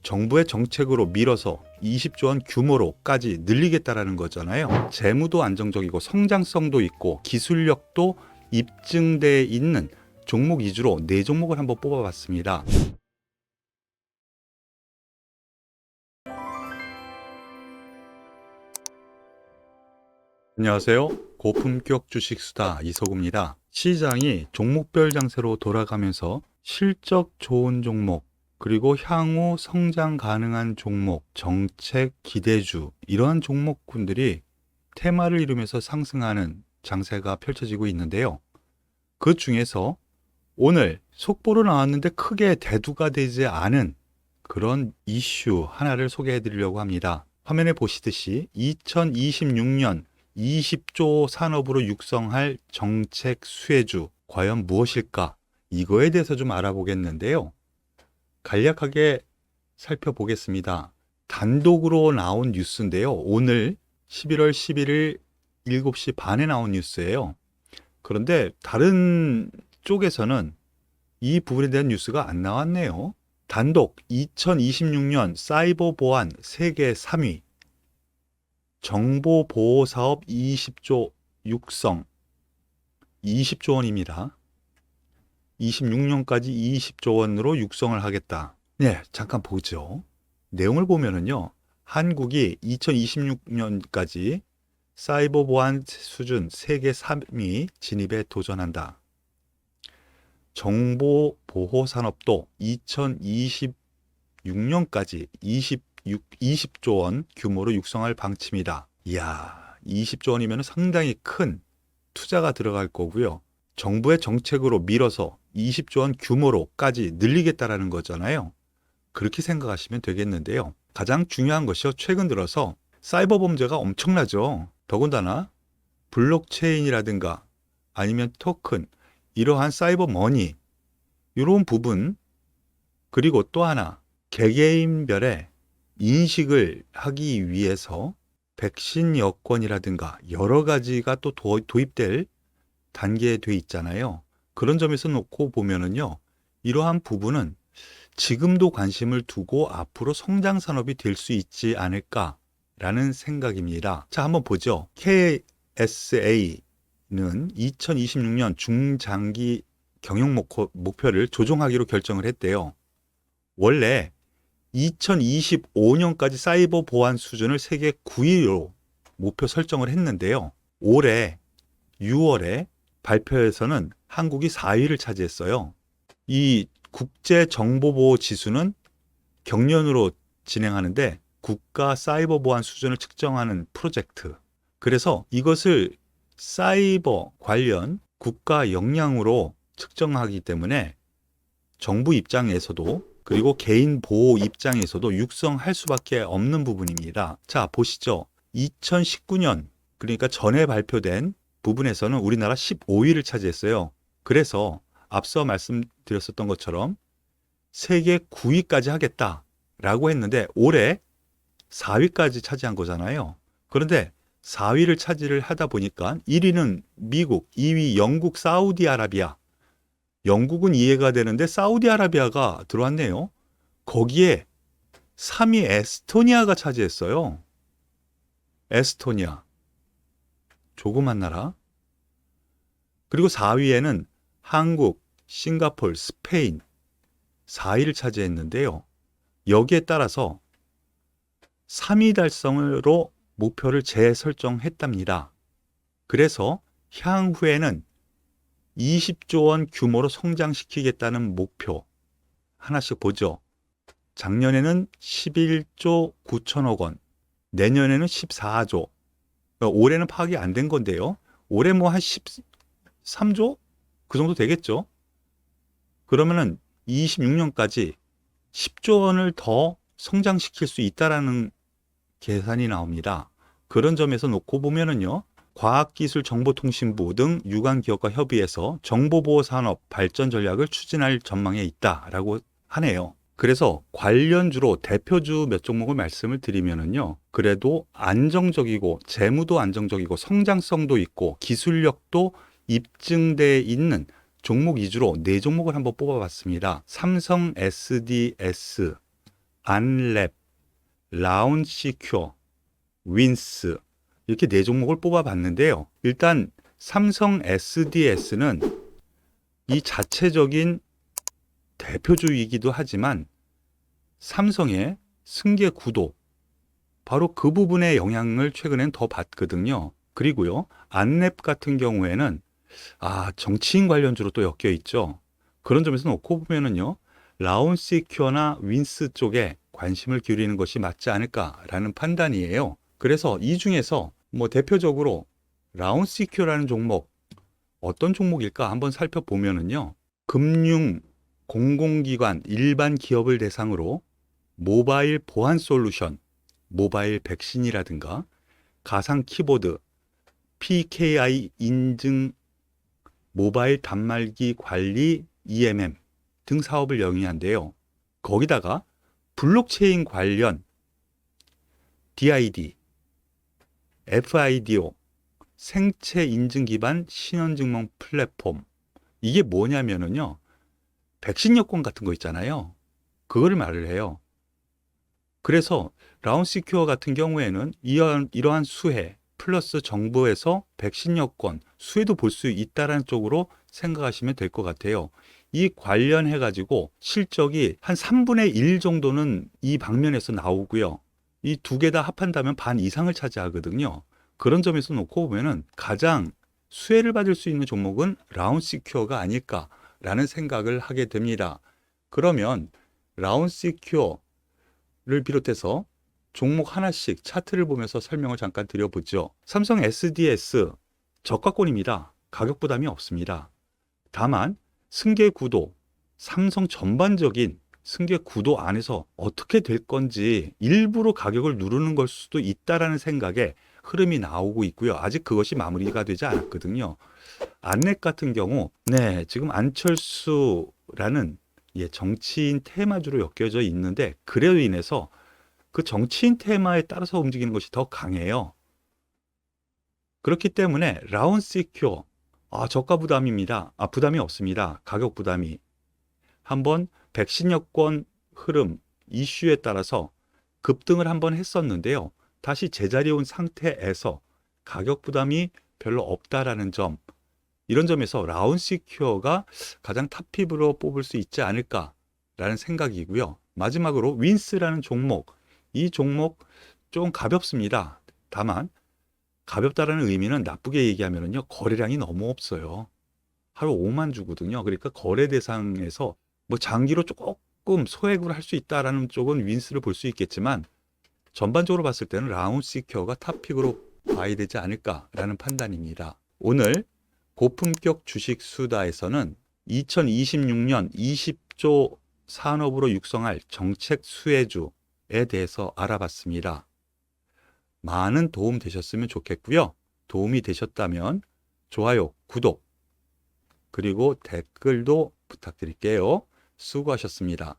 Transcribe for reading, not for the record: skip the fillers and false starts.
정부의 정책으로 밀어서 20조 원 규모로까지 늘리겠다라는 거잖아요. 재무도 안정적이고 성장성도 있고 기술력도 입증돼 있는 종목 위주로 4종목을 한번 뽑아봤습니다. 안녕하세요. 고품격 주식수다 이서구입니다. 시장이 종목별 장세로 돌아가면서 실적 좋은 종목, 그리고 향후 성장 가능한 종목, 정책 기대주, 이러한 종목군들이 테마를 이루면서 상승하는 장세가 펼쳐지고 있는데요. 그 중에서 오늘 속보로 나왔는데 크게 대두가 되지 않은 그런 이슈 하나를 소개해 드리려고 합니다. 화면에 보시듯이 2026년 20조 산업으로 육성할 정책 수혜주 과연 무엇일까? 이거에 대해서 좀 알아보겠는데요. 간략하게 살펴보겠습니다. 단독으로 나온 뉴스인데요. 오늘 11월 11일 7시 반에 나온 뉴스예요. 그런데 다른 쪽에서는 이 부분에 대한 뉴스가 안 나왔네요. 단독 2026년 사이버 보안 세계 3위, 정보보호사업 20조 육성, 20조 원입니다. 26년까지 20조 원으로 육성을 하겠다. 네, 잠깐 보죠. 내용을 보면은요, 한국이 2026년까지 사이버 보안 수준 세계 3위 진입에 도전한다. 정보 보호 산업도 2026년까지 20조 원 규모로 육성할 방침이다. 이야, 20조 원이면 상당히 큰 투자가 들어갈 거고요. 정부의 정책으로 밀어서 20조 원 규모로까지 늘리겠다라는 거잖아요. 그렇게 생각하시면 되겠는데요. 가장 중요한 것이요, 최근 들어서 사이버 범죄가 엄청나죠. 더군다나 블록체인이라든가 아니면 토큰, 이러한 사이버 머니, 이런 부분, 그리고 또 하나 개개인별의 인식을 하기 위해서 백신 여권이라든가 여러 가지가 또 도입될 단계에 돼 있잖아요. 그런 점에서 놓고 보면은요, 이러한 부분은 지금도 관심을 두고 앞으로 성장 산업이 될 수 있지 않을까라는 생각입니다. 자, 한번 보죠. KSA는 2026년 중장기 경영 목표를 조정하기로 결정을 했대요. 원래 2025년까지 사이버 보안 수준을 세계 9위로 목표 설정을 했는데요. 올해 6월에 발표에서는 한국이 4위를 차지했어요. 이 국제정보보호 지수는 경년으로 진행하는데 국가 사이버 보안 수준을 측정하는 프로젝트. 그래서 이것을 사이버 관련 국가 역량으로 측정하기 때문에 정부 입장에서도 그리고 개인 보호 입장에서도 육성할 수밖에 없는 부분입니다. 자, 보시죠. 2019년, 그러니까 전에 발표된 부분에서는 우리나라 15위를 차지했어요. 그래서 앞서 말씀드렸었던 것처럼 세계 9위까지 하겠다라고 했는데 올해 4위까지 차지한 거잖아요. 그런데 4위를 차지를 하다 보니까 1위는 미국, 2위 영국, 사우디아라비아. 영국은 이해가 되는데 사우디아라비아가 들어왔네요. 거기에 3위 에스토니아가 차지했어요. 에스토니아. 조그만 나라. 그리고 4위에는 한국, 싱가포르, 스페인 4위를 차지했는데요. 여기에 따라서 3위 달성으로 목표를 재설정했답니다. 그래서 향후에는 20조 원 규모로 성장시키겠다는 목표 하나씩 보죠. 작년에는 11조 9천억 원, 내년에는 14조, 그러니까 올해는 파악이 안 된 건데요. 올해 뭐 한 13조? 그 정도 되겠죠. 그러면은 26년까지 10조 원을 더 성장시킬 수 있다라는 계산이 나옵니다. 그런 점에서 놓고 보면은요, 과학기술정보통신부 등 유관 기업과 협의해서 정보보호산업 발전 전략을 추진할 전망에 있다라고 하네요. 그래서 관련주로 대표주 몇 종목을 말씀을 드리면은요, 그래도 안정적이고 재무도 안정적이고 성장성도 있고 기술력도 입증돼 있는 종목 위주로 4종목을 한번 뽑아봤습니다. 삼성 SDS, 안랩, 라운시큐어, 윈스 이렇게 네 종목을 뽑아봤는데요. 일단 삼성 SDS는 이 자체적인 대표주이기도 하지만 삼성의 승계 구도 바로 그 부분의 영향을 최근엔 더 받거든요. 그리고요, 안랩 같은 경우에는 정치인 관련주로 또 엮여 있죠. 그런 점에서 놓고 보면은요, 라운시큐어나 윈스 쪽에 관심을 기울이는 것이 맞지 않을까라는 판단이에요. 그래서 이 중에서 뭐 대표적으로 라운시큐어라는 종목 어떤 종목일까 한번 살펴보면은요, 금융, 공공기관, 일반 기업을 대상으로 모바일 보안 솔루션, 모바일 백신이라든가 가상 키보드, PKI 인증 모바일 단말기 관리 EMM 등 사업을 영위한데요. 거기다가 블록체인 관련 DID, FIDO, 생체 인증 기반 신원증명 플랫폼. 이게 뭐냐면은요, 백신 여권 같은 거 있잖아요. 그거를 말을 해요. 그래서 라운시큐어 같은 경우에는 이러한 수혜 플러스 정부에서 백신 여권 수혜도 볼 수 있다는 쪽으로 생각하시면 될 것 같아요. 이 관련해 가지고 실적이 한 3분의 1 정도는 이 방면에서 나오고요. 이 두 개 다 합한다면 반 이상을 차지하거든요. 그런 점에서 놓고 보면은 가장 수혜를 받을 수 있는 종목은 라운시큐어가 아닐까라는 생각을 하게 됩니다. 그러면 라운시큐어를 비롯해서 종목 하나씩 차트를 보면서 설명을 잠깐 드려보죠. 삼성 SDS 저가권입니다. 가격 부담이 없습니다. 다만 승계 구도, 삼성 전반적인 승계 구도 안에서 어떻게 될 건지 일부러 가격을 누르는 걸 수도 있다라는 생각에 흐름이 나오고 있고요. 아직 그것이 마무리가 되지 않았거든요. 안랩 같은 경우, 지금 안철수라는 정치인 테마주로 엮여져 있는데 그래로 인해서 그 정치인 테마에 따라서 움직이는 것이 더 강해요. 그렇기 때문에 라운시큐어 저가 부담입니다. 부담이 없습니다. 가격 부담이. 한번 백신 여권 흐름 이슈에 따라서 급등을 한번 했었는데요. 다시 제자리에 온 상태에서 가격 부담이 별로 없다라는 점, 이런 점에서 라운시큐어가 가장 탑픽으로 뽑을 수 있지 않을까라는 생각이고요. 마지막으로 윈스라는 종목, 이 종목 좀 가볍습니다. 다만 가볍다라는 의미는 나쁘게 얘기하면요, 거래량이 너무 없어요. 하루 5만 주거든요. 그러니까 거래 대상에서 뭐 장기로 조금 소액으로 할 수 있다라는 쪽은 윈스를 볼 수 있겠지만 전반적으로 봤을 때는 라운시큐어가 탑픽으로 봐야 되지 않을까라는 판단입니다. 오늘 고품격 주식 수다에서는 2026년 20조 산업으로 육성할 정책 수혜주에 대해서 알아봤습니다. 많은 도움 되셨으면 좋겠고요. 도움이 되셨다면 좋아요, 구독, 그리고 댓글도 부탁드릴게요. 수고하셨습니다.